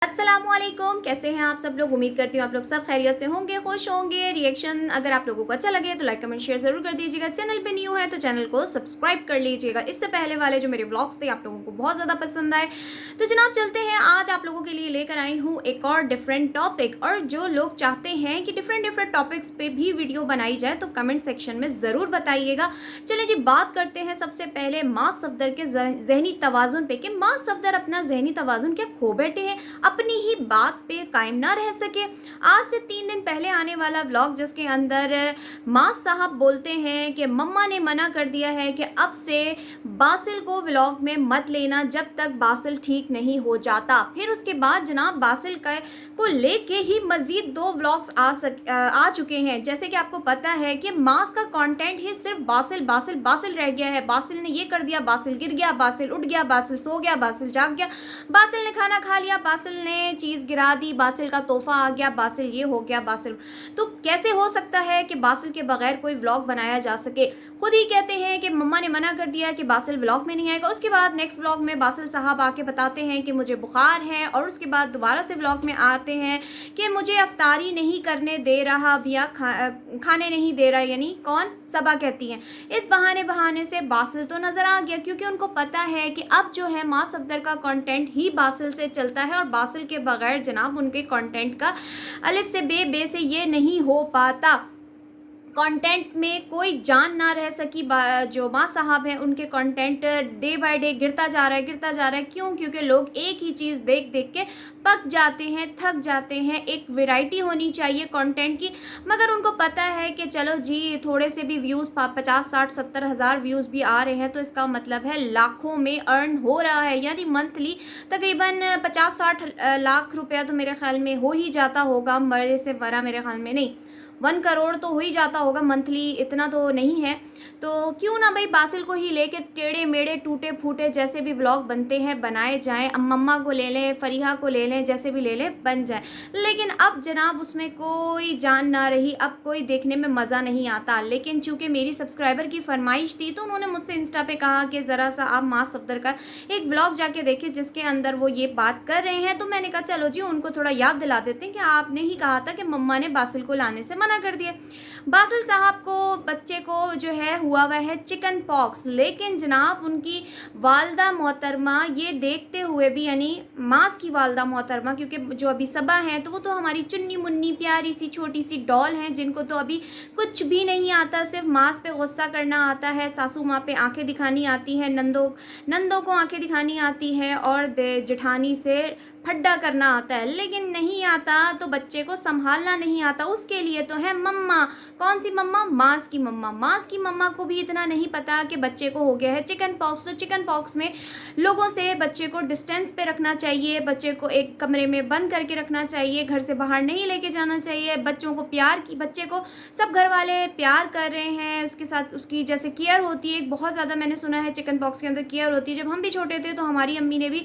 अस्सलामुअलैकुम, कैसे हैं आप सब लोग। उम्मीद करती हूँ आप लोग सब खैरियत से होंगे, खुश होंगे। रिएक्शन अगर आप लोगों को अच्छा लगे तो लाइक कमेंट शेयर ज़रूर कर दीजिएगा। चैनल पे न्यू है तो चैनल को सब्सक्राइब कर लीजिएगा। इससे पहले वाले जो मेरे व्लॉग्स थे आप लोगों को बहुत ज़्यादा पसंद आए, तो जनाब चलते हैं। आज आप लोगों के लिए लेकर आई हूँ एक और डिफरेंट टॉपिक, और जो लोग चाहते हैं कि डिफरेंट डिफरेंट टॉपिक्स पे भी वीडियो बनाई जाए तो कमेंट सेक्शन में ज़रूर बताइएगा। चलिए जी, बात करते हैं सबसे पहले माँ सफदर के जहनी तवाज़ुन पे, कि माँ सफदर अपना जहनी तवाज़ुन क्या खो बैठे हैं, अपनी ही बात पे कायम ना रह सके। आज से 3 दिन पहले आने वाला व्लॉग, जिसके अंदर माँ साहब बोलते हैं कि मम्मा ने मना कर दिया है कि अब से बासिल को व्लॉग में मत लेना जब तक बासिल ठीक नहीं हो जाता। फिर उसके बाद जनाब बासिल को लेके ही मजीद 2 व्लॉग्स आ चुके हैं। जैसे कि आपको पता है कि मास का कंटेंट ही सिर्फ बासिल बासिल बासिल रह गया है। बासिल ने ये कर दिया, बासिल गिर गया, बासिल उठ गया, बासिल सो गया, बासिल जाग गया, बासिल ने खाना खा लिया, बासिल ने चीज़ गिरा दी, बासिल का तोहफा आ गया, बासिल ये हो गया, बासिल। तो कैसे हो सकता है कि बासिल के बगैर कोई व्लॉग बनाया जा सके। खुद ही कहते हैं कि मम्मा ने मना कर दिया कि बासिल व्लॉग में नहीं आएगा। उसके बाद नेक्स्ट व्लॉग में बासिल साहब आके बताते हैं कि मुझे बुखार है, और उसके बाद दोबारा से व्लॉग में आते हैं कि मुझे अफ्तारी नहीं करने दे रहा भैया, खाने नहीं दे रहा। यानी कौन? सबा कहती हैं। इस बहाने से बासिल तो नज़र आ गया, क्योंकि उनको पता है कि अब जो है माँ सफदर का कंटेंट ही बासिल से चलता है, और बासिल के बगैर जनाब उनके कंटेंट का अलिफ से बे से ये नहीं हो पाता। कंटेंट में कोई जान ना रह सकी। जो माँ साहब हैं उनके कंटेंट डे बाय डे गिरता जा रहा है, गिरता जा रहा है। क्यों? क्योंकि लोग एक ही चीज़ देख देख के पक जाते हैं, थक जाते हैं। एक वैरायटी होनी चाहिए कंटेंट की। मगर उनको पता है कि चलो जी, थोड़े से भी व्यूज़ 50, 60, 70 हज़ार व्यूज़ भी आ रहे हैं तो इसका मतलब है लाखों में अर्न हो रहा है। यानी मंथली तकरीबन 50-60 लाख रुपया तो मेरे ख्याल में हो ही जाता होगा। मेरे से बड़ा मेरे ख्याल में नहीं, 1 करोड़ तो हो ही जाता होगा मंथली, इतना तो नहीं है। तो क्यों ना भाई बासिल को ही लेके टेढ़े मेढ़े टूटे फूटे जैसे भी व्लॉग बनते हैं बनाए जाएं। अब मम्मा को ले लें, फरीहा को ले लें, जैसे भी ले लें बन जाए। लेकिन अब जनाब उसमें कोई जान ना रही, अब कोई देखने में मज़ा नहीं आता। लेकिन चूंकि मेरी सब्सक्राइबर की फरमाइश थी तो उन्होंने मुझसे इंस्टा पे कहा कि ज़रा सा आप माँ सफदर का एक व्लॉग जाके देखें जिसके अंदर वो ये बात कर रहे हैं। तो मैंने कहा चलो जी, उनको थोड़ा याद दिला देते हैं कि आपने ही कहा था कि मम्मा ने बासिल को लाने से मना कर दिया। बासिल साहब को, बच्चे को जो है हुआ हुआ है चिकन पॉक्स। लेकिन जनाब उनकी वालदा मोहतरमा ये देखते हुए भी, यानी मास की वालदा मोहतरमा, क्योंकि जो अभी सबा हैं तो वो तो हमारी चुन्नी मुन्नी प्यारी सी छोटी सी डॉल हैं, जिनको तो अभी कुछ भी नहीं आता, सिर्फ मास पे गुस्सा करना आता है, सासू माँ पे आंखें दिखानी आती है, नंदों को आंखें दिखानी आती है, और जेठानी से फड्डा करना आता है। लेकिन नहीं आता तो बच्चे को संभालना नहीं आता। उसके लिए तो है मम्मा। कौन सी मम्मा? मास की मम्मा। मास की मम्मा को भी इतना नहीं पता कि बच्चे को हो गया है चिकन पॉक्स। तो चिकन पॉक्स में लोगों से बच्चे को डिस्टेंस पे रखना चाहिए, बच्चे को एक कमरे में बंद करके रखना चाहिए, घर से बाहर नहीं लेके जाना चाहिए। बच्चों को बच्चे को सब घर वाले प्यार कर रहे हैं, उसके साथ उसकी जैसे केयर होती है बहुत ज़्यादा। मैंने सुना है चिकन पॉक्स के अंदर केयर होती है। जब हम भी छोटे थे तो हमारी अम्मी ने भी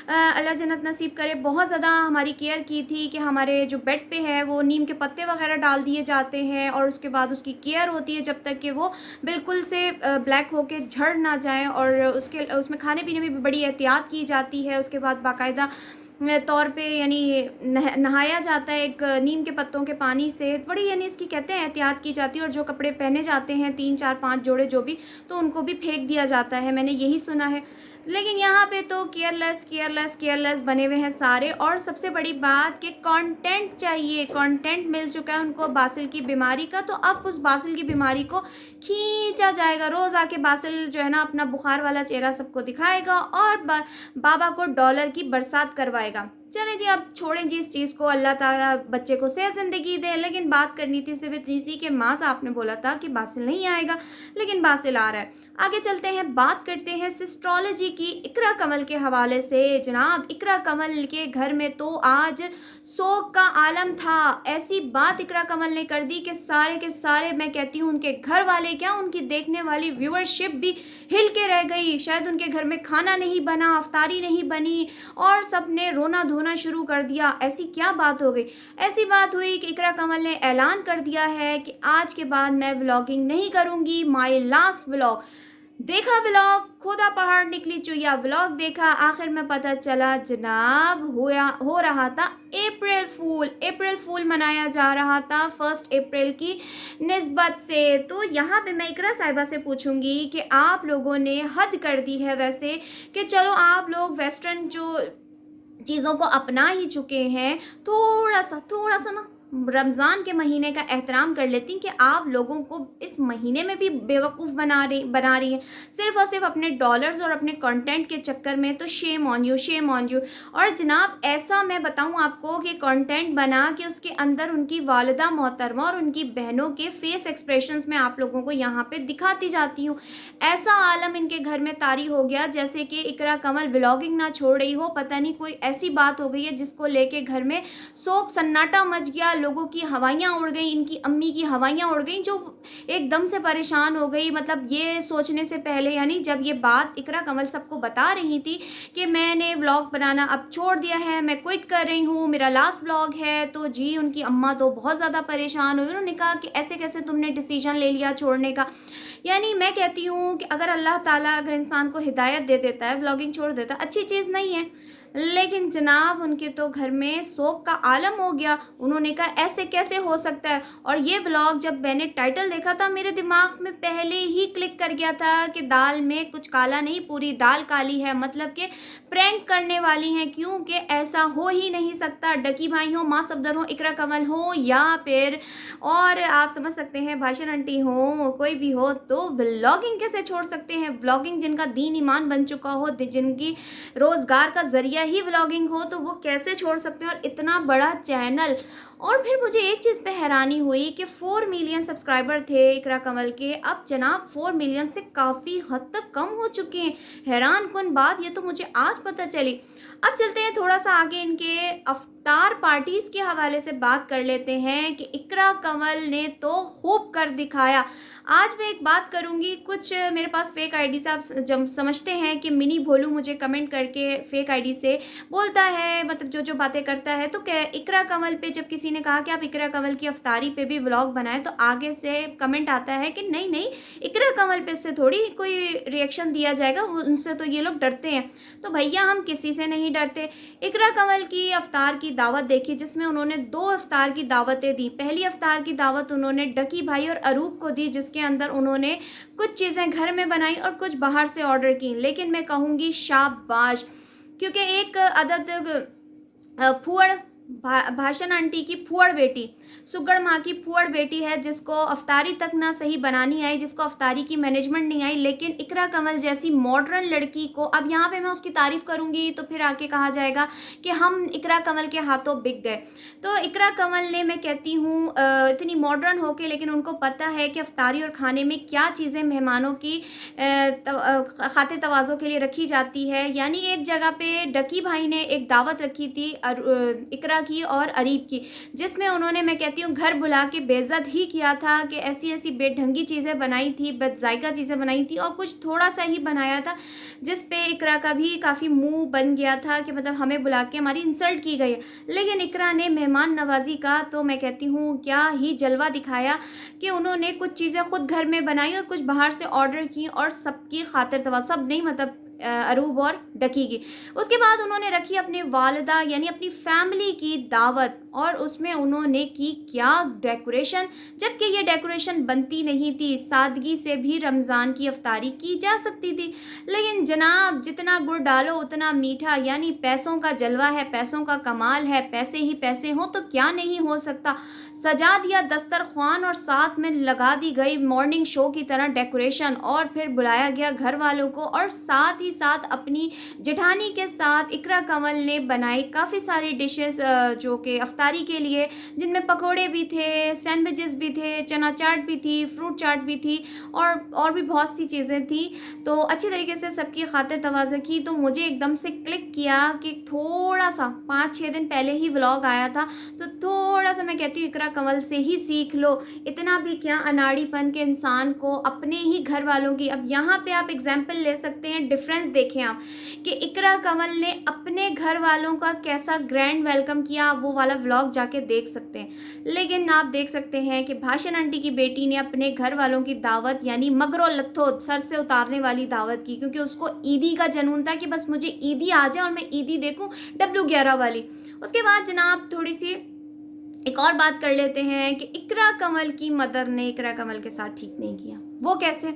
अल्लाह जन्नत नसीब करे बहुत ज़्यादा हमारी केयर की थी, कि हमारे जो बेड पे है वो नीम के पत्ते वगैरह डाल दिए जाते हैं, और उसके बाद उसकी केयर होती है जब तक कि वो बिल्कुल से ब्लैक होके झड़ ना जाए। और उसमें खाने पीने में भी बड़ी एहतियात की जाती है। उसके बाद बाकायदा तौर पे यानी नहाया जाता है एक नीम के पत्तों के पानी से, बड़ी यानी इसकी कहते हैं एहतियात की जाती है। और जो कपड़े पहने जाते हैं 3, 4, 5 जोड़े जो भी, तो उनको भी फेंक दिया जाता है, मैंने यही सुना है। लेकिन यहाँ पे तो केयरलेस केयरलेस केयरलेस बने हुए हैं सारे। और सबसे बड़ी बात कि कंटेंट चाहिए, कंटेंट मिल चुका है उनको बासिल की बीमारी का, तो अब उस बासिल की बीमारी को खींचा जाएगा। रोज़ आके बासिल जो है ना अपना बुखार वाला चेहरा सबको दिखाएगा, और बाबा को डॉलर की बरसात करवाएगा। चलें जी, अब छोड़ें जी इस चीज़ को, अल्लाह ताला बच्चे को सेहत ज़िंदगी दे। लेकिन बात करनी थी सिर्फ इतनी सी कि माँ साहब ने बोला था कि बासिल नहीं आएगा, लेकिन बासिल आ रहा है। आगे चलते हैं, बात करते हैं सिस्ट्रोलॉजी की इकरा कमल के हवाले से। जनाब इकरा कमल के घर में तो आज शोक का आलम था। ऐसी बात इकरा कमल ने कर दी कि सारे के सारे, मैं कहती हूँ उनके घर वाले क्या, उनकी देखने वाली व्यूअरशिप भी हिल के रह गई। शायद उनके घर में खाना नहीं बना, अफ्तारी नहीं बनी, और सब ने रोना धोना शुरू कर दिया। ऐसी क्या बात हो गई? ऐसी बात हुई कि इकरा कमल ने ऐलान कर दिया है कि आज के बाद मैं व्लॉगिंग नहीं करूँगी, माई लास्ट व्लॉग। देखा व्लॉग, खुदा पहाड़ निकली चुईया व्लॉग देखा, आखिर में पता चला जनाब हो रहा था अप्रैल फूल मनाया जा रहा था 1 अप्रैल की निस्बत से। तो यहाँ पे मैं इकरा साहिबा से पूछूंगी कि आप लोगों ने हद कर दी है वैसे, कि चलो आप लोग वेस्टर्न जो चीज़ों को अपना ही चुके हैं, थोड़ा सा ना रमज़ान के महीने का एहतराम कर लेती कि आप लोगों को इस महीने में भी बेवकूफ़ बना रही हैं सिर्फ़ और सिर्फ अपने डॉलर्स और अपने कंटेंट के चक्कर में। तो shame on you, shame on you. और जनाब ऐसा मैं बताऊं आपको कि कंटेंट बना के उसके अंदर उनकी वालिदा मोहतरमा और उनकी बहनों के फेस एक्सप्रेशंस में आप लोगों को यहाँ पे दिखाती जाती हूँ। ऐसा आलम इनके घर में तारी हो गया जैसे कि इकरा कमल व्लॉगिंग ना छोड़ रही हो, पता नहीं कोई ऐसी बात हो गई है जिसको लेके घर में शोक सन्नाटा मच गया, लोगों की हवाइयाँ उड़ गई, इनकी अम्मी की हवाइयाँ उड़ गई जो एकदम से परेशान हो गई। मतलब ये सोचने से पहले, यानी जब ये बात इकरा कमल सबको बता रही थी कि मैंने व्लॉग बनाना अब छोड़ दिया है, मैं क्विट कर रही हूँ, मेरा लास्ट व्लॉग है, तो जी उनकी अम्मा तो बहुत ज़्यादा परेशान हुई। उन्होंने कहा कि ऐसे कैसे तुमने डिसीजन ले लिया छोड़ने का। यानी मैं कहती हूँ कि अगर अल्लाह ताला अगर इंसान को हिदायत दे देता है, व्लॉगिंग छोड़ देता है, अच्छी चीज़ नहीं है, लेकिन जनाब उनके तो घर में शोक का आलम हो गया। उन्होंने कहा ऐसे कैसे हो सकता है। और ये व्लॉग जब मैंने टाइटल देखा था मेरे दिमाग में पहले ही क्लिक कर गया था कि दाल में कुछ काला नहीं, पूरी दाल काली है, मतलब कि प्रैंक करने वाली हैं, क्योंकि ऐसा हो ही नहीं सकता। डकी भाई हो, माँ सफदर हो, इकरा कमल हो, या फिर और आप समझ सकते हैं भाषण आंटी हो, कोई भी हो, तो व्लॉगिंग कैसे छोड़ सकते हैं। व्लॉगिंग जिनका दीन ईमान बन चुका हो, जिनकी रोज़गार का ज़रिया ही व्लॉगिंग हो, तो वो कैसे छोड़ सकते हैं। और इतना बड़ा चैनल। और फिर मुझे एक चीज़ पे हैरानी हुई कि 4 मिलियन सब्सक्राइबर थे इकरा कमल के, अब जनाब 4 मिलियन से काफ़ी हद तक कम हो चुके हैं। हैरान कुन बात, ये तो मुझे आज पता चली। अब चलते हैं थोड़ा सा आगे, इनके अफ्तार पार्टीज़ के हवाले से बात कर लेते हैं कि इकरा कमल ने तो खूब कर दिखाया। आज मैं एक बात करूंगी, कुछ मेरे पास फेक आईडी से आप जब समझते हैं कि मिनी भोलू मुझे कमेंट करके फेक आईडी से बोलता है, मतलब जो बातें करता है, तो इकरा कमल पे जब किसी ने कहा कि आप इकरा कमल की अफ्तारी पे भी व्लॉग बनाएं, तो आगे से कमेंट आता है कि नहीं नहीं, इकरा कमल पे से थोड़ी कोई रिएक्शन दिया जाएगा, उनसे तो ये लोग डरते हैं। तो भैया हम किसी से नहीं डरते। इकरा कमल की अफ्तार की दावत देखी जिसमें उन्होंने 2 अफ्तार की दावतें दी। पहली अफ्तार की दावत उन्होंने डकी भाई और अरूप को दी, जिसके अंदर उन्होंने कुछ चीज़ें घर में बनाई और कुछ बाहर से ऑर्डर की। लेकिन मैं कहूँगी शाबाश, क्योंकि एक अदद फूअड़ भाषण आंटी की फूअड़ बेटी, सुगड़ माँ की फूअड़ बेटी है, जिसको अफ्तारी तक ना सही बनानी आई, जिसको अफ्तारी की मैनेजमेंट नहीं आई, लेकिन इकरा कमल जैसी मॉडर्न लड़की को, अब यहाँ पे मैं उसकी तारीफ़ करूँगी तो फिर आके कहा जाएगा कि हम इकरा कमल के हाथों बिक गए। तो इकरा कमल ने, मैं कहती हूँ इतनी मॉडर्न होके, लेकिन उनको पता है कि अफ्तारी और खाने में क्या चीज़ें मेहमानों की खातिर तवाज़ो के लिए रखी जाती है। यानी एक जगह पे डकी भाई ने एक दावत रखी थी इकरा की और अरीब की, जिसमें उन्होंने, मैं कहती हूँ, घर बुला के बेइज्जत ही किया था कि ऐसी ऐसी बेढंगी चीज़ें बनाई थी, बदजायका चीज़ें बनाई थी, और कुछ थोड़ा सा ही बनाया था जिस पे इकरा का भी काफ़ी मुंह बन गया था कि मतलब हमें बुला के हमारी इंसल्ट की गई है। लेकिन इकरा ने मेहमान नवाजी का, तो मैं कहती हूँ क्या ही जलवा दिखाया कि उन्होंने कुछ चीज़ें खुद घर में बनाई और कुछ बाहर से ऑर्डर की, और सबकी खातिर तवा, सब नहीं मतलब अरूब और डकी की। उसके बाद उन्होंने रखी अपने वालिदा यानी अपनी फैमिली की दावत, और उसमें उन्होंने की क्या डेकोरेशन, जबकि ये डेकोरेशन बनती नहीं थी, सादगी से भी रमज़ान की अफ्तारी की जा सकती थी। लेकिन जनाब जितना गुड़ डालो उतना मीठा, यानी पैसों का जलवा है, पैसों का कमाल है, पैसे ही पैसे हों तो क्या नहीं हो सकता। सजा दिया दस्तरख्वान और साथ में लगा दी गई मॉर्निंग शो की तरह डेकोरेशन, और फिर बुलाया गया घर वालों को, और साथ ही साथ अपनी जेठानी के साथ इकरा कमल ने बनाई काफ़ी सारी डिशेस जो कि अफ्तारी के लिए, जिनमें पकोड़े भी थे, सैंडविचेस भी थे, चना चाट भी थी, फ्रूट चाट भी थी, और भी बहुत सी चीज़ें थी। तो अच्छी तरीके से सबकी खातिर तवाज़ो की। तो मुझे एकदम से क्लिक किया कि थोड़ा सा 5-6 दिन पहले ही व्लॉग आया था, तो थोड़ा सा मैं कहती हूँ इकरा कमल से ही सीख लो। इतना भी क्या अनाड़ीपन के इंसान को अपने ही घर वालों की, अब यहाँ पे आप एग्जाम्पल ले सकते हैं डिफरेंस सेंस देखें आप कि इकरा कंवल ने अपने घर वालों का कैसा ग्रैंड वेलकम किया, आप वो वाला व्लॉग जाके देख सकते हैं। लेकिन आप देख सकते हैं कि भाषण आंटी की बेटी ने अपने घर वालों की दावत यानी मगरो लत्थो सर से उतारने वाली दावत की, क्योंकि उसको ईदी का जुनून था कि बस मुझे ईदी आ जाए और मैं ईदी देखूं W11 वाली। उसके बाद जनाब थोड़ी सी एक और बात कर लेते हैं कि इकरा कंवल की मदर ने इकरा कंवल के साथ ठीक नहीं किया। वो कैसे?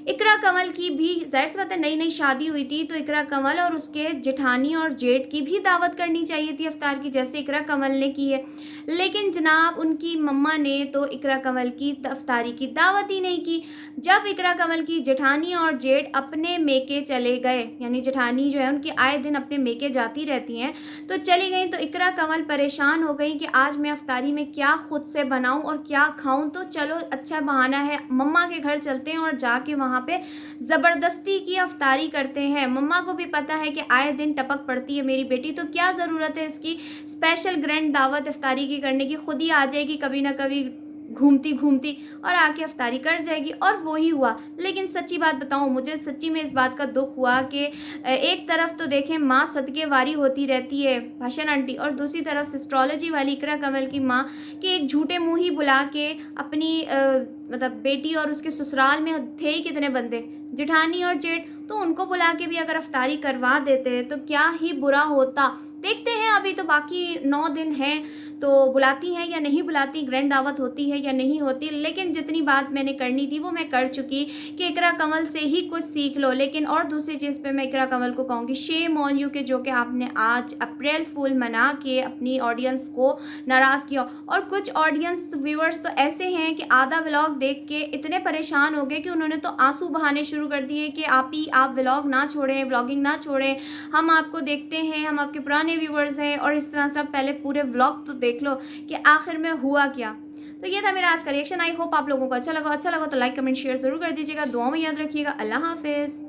इकरा कंवल की भी जाहिर सी बात है नई नई शादी हुई थी, तो इकरा कंवल और उसके जेठानी और जेठ की भी दावत करनी चाहिए थी अफ्तार की, जैसे इकरा कंवल ने की है। लेकिन जनाब उनकी मम्मा ने तो इकरा कंवल की अफ्तारी की दावत ही नहीं की। जब इकरा कंवल की जेठानी और जेठ अपने मेके चले गए, यानी जेठानी जो है उनकी आए दिन अपने मेके जाती रहती हैं, तो चली गई, तो इकरा कंवल परेशान हो गई कि आज मैं अफ्तारी में क्या खुद से बनाऊं और क्या खाऊं। तो चलो अच्छा बहाना है, मम्मा के घर चलते हैं और जाके वहाँ पे ज़बरदस्ती की अफ्तारी करते हैं। मम्मा को भी पता है कि आए दिन टपक पड़ती है मेरी बेटी, तो क्या ज़रूरत है इसकी स्पेशल ग्रैंड दावत अफ्तारी की करने की, खुद ही आ जाएगी कभी ना कभी घूमती घूमती और आके अफ्तारी कर जाएगी। और वो ही हुआ। लेकिन सच्ची बात बताऊं, मुझे सच्ची में इस बात का दुख हुआ कि एक तरफ तो देखें माँ सदके वारी होती रहती है भाषण आंटी, और दूसरी तरफ एस्ट्रोलॉजी वाली इकरा कंवल की माँ के एक झूठे मुँह ही बुला के अपनी मतलब बेटी, और उसके ससुराल में थे ही कितने बंदे, जेठानी और जेठ, तो उनको बुला के भी अगर अफ्तारी करवा देते तो क्या ही बुरा होता। देखते हैं, अभी तो बाकी 9 दिन हैं, तो बुलाती हैं या नहीं बुलाती, ग्रैंड दावत होती है या नहीं होती। लेकिन जितनी बात मैंने करनी थी वो मैं कर चुकी कि इकरा कंवल से ही कुछ सीख लो। लेकिन और दूसरी चीज़ पे मैं इकरा कंवल को कहूँगी शेम ऑन यू, कि जो कि आपने आज अप्रैल फूल मना के अपनी ऑडियंस को नाराज़ किया। और कुछ ऑडियंस व्यूअर्स तो ऐसे हैं कि आधा व्लॉग देख के इतने परेशान हो गए कि उन्होंने तो आंसू बहाने शुरू कर दिए कि आप व्लॉग ना छोड़ें, व्लॉगिंग ना छोड़ें, हम आपको देखते हैं, हम आपके पुराने व्यूअर्स हैं, और इस तरह से आप पहले पूरे व्लॉग तो देख लो कि आखिर में हुआ क्या। तो ये था मेरा आज का रिएक्शन। आई होप आप लोगों को अच्छा लगा तो लाइक कमेंट शेयर जरूर कर दीजिएगा। दुआओं में याद रखिएगा। अल्लाह हाफिज़।